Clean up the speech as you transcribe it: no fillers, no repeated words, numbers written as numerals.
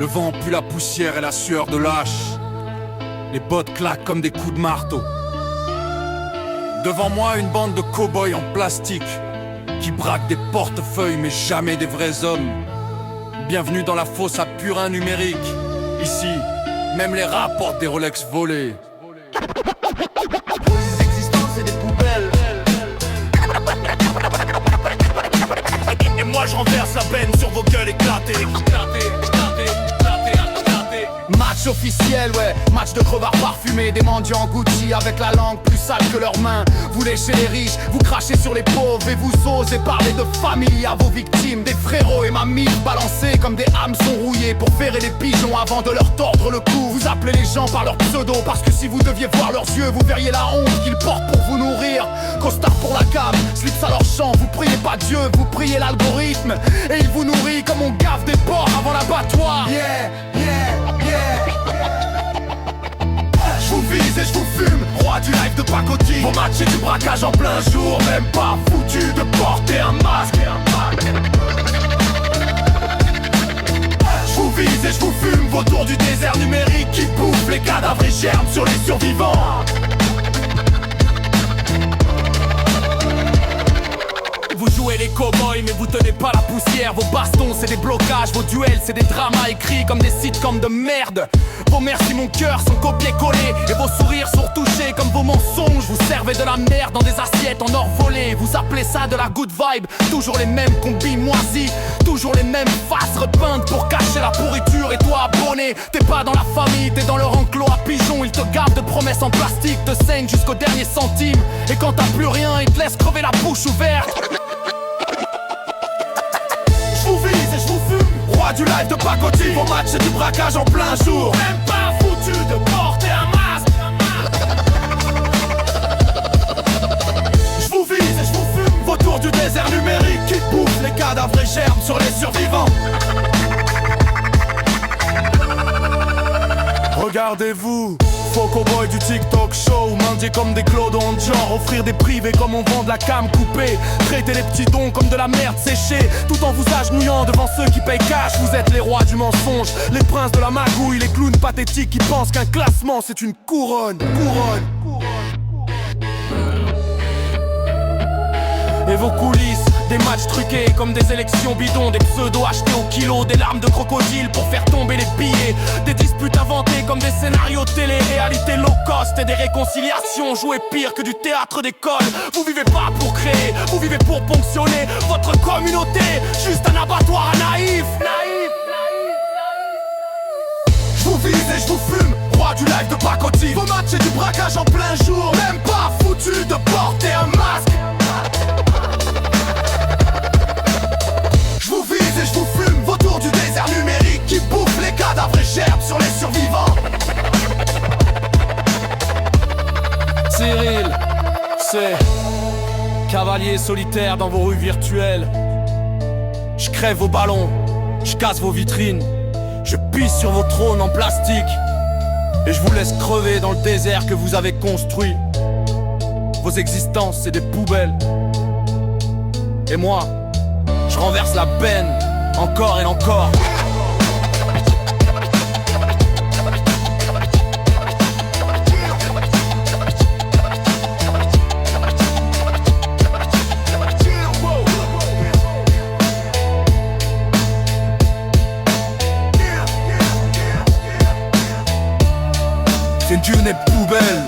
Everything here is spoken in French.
Le vent pue la poussière et la sueur de lâche. Les bottes claquent comme des coups de marteau. Devant moi, une bande de cow-boys en plastique qui braquent des portefeuilles mais jamais des vrais hommes. Bienvenue dans la fosse à purin numérique. Ici, même les rats portent des Rolex volés. Vos existences, c'est des poubelles. Et moi je renverse la peine sur vos gueules éclatées. Match officiel, ouais, match de crevards parfumés, des mendiants Gucci avec la langue plus sale que leurs mains. Vous léchez les riches, vous crachez sur les pauvres et vous osez parler de famille à vos victimes. Des frérots et mamies balancés comme des hameçons rouillés pour ferrer les pigeons avant de leur tordre le cou. Vous appelez les gens par leur pseudo parce que si vous deviez voir leurs yeux, vous verriez la honte qu'ils portent pour vous nourrir. Costard pour la cam, slips à leur champ, vous priez pas Dieu, vous priez l'algorithme. Et il vous nourrit comme on gave des porcs avant l'abattoir. Yeah, yeah, yeah. Je vous vise et je vous fume, roi du live de pacotille. Vos matchs et du braquage en plein jour, même pas foutu de porter un masque. Je vous vise et je vous fume, vautours du désert numérique qui bouffent les cadavres et germent sur les survivants. Vous jouez les cow-boys mais vous tenez pas la poussière. Vos bastons c'est des blocages, vos duels c'est des dramas écrits comme des sitcoms de merde. Vos merci mon cœur sont copiés-collés et vos sourires sont retouchés comme vos mensonges. Vous servez de la merde dans des assiettes en or volé. Vous appelez ça de la good vibe. Toujours les mêmes combis moisis, toujours les mêmes faces repeintes pour cacher la pourriture. Et toi abonné, t'es pas dans la famille, t'es dans leur enclos à pigeons. Ils te gardent de promesses en plastique, te saignent jusqu'au dernier centime. Et quand t'as plus rien, ils te laissent crever la bouche ouverte. Du live de pacotille, vos matchs et du braquage en plein jour. Même pas foutu de porter un masque. Je vous vise et je vous fume, vautours du désert numérique qui bouffent les cadavres et germent sur les survivants. Regardez-vous, faux cowboy du TikTok show, mendier comme des clodos en genre, offrir des privés comme on vend de la cam coupée, traiter les petits dons comme de la merde séchée, tout en vous agenouillant devant ceux qui payent cash. Vous êtes les rois du mensonge, les princes de la magouille, les clowns pathétiques qui pensent qu'un classement c'est une couronne. Et vos coulisses, des matchs truqués comme des élections bidons, des pseudos achetés au kilo, des larmes de crocodile pour faire tomber les billets, des disputes inventées comme des scénarios télé, réalité low cost et des réconciliations jouées pire que du théâtre d'école. Vous vivez pas pour créer, vous vivez pour ponctionner votre communauté, juste un abattoir à naïfs. Je vous vise et je vous fume, roi du live de pacotille. Vos matchs et du braquage en plein jour, même pas foutu de porter un masque. Je vous vise et je vous fume, vautours du désert numérique qui bouffent les cadavres et germent sur les survivants. Cyril, c'est cavalier solitaire dans vos rues virtuelles. Je crève vos ballons, je casse vos vitrines, je pisse sur vos trônes en plastique et je vous laisse crever dans le désert que vous avez construit. Vos existences c'est des poubelles. Et moi, je renverse la peine, encore et encore. C'est Dieu n'est poubelle.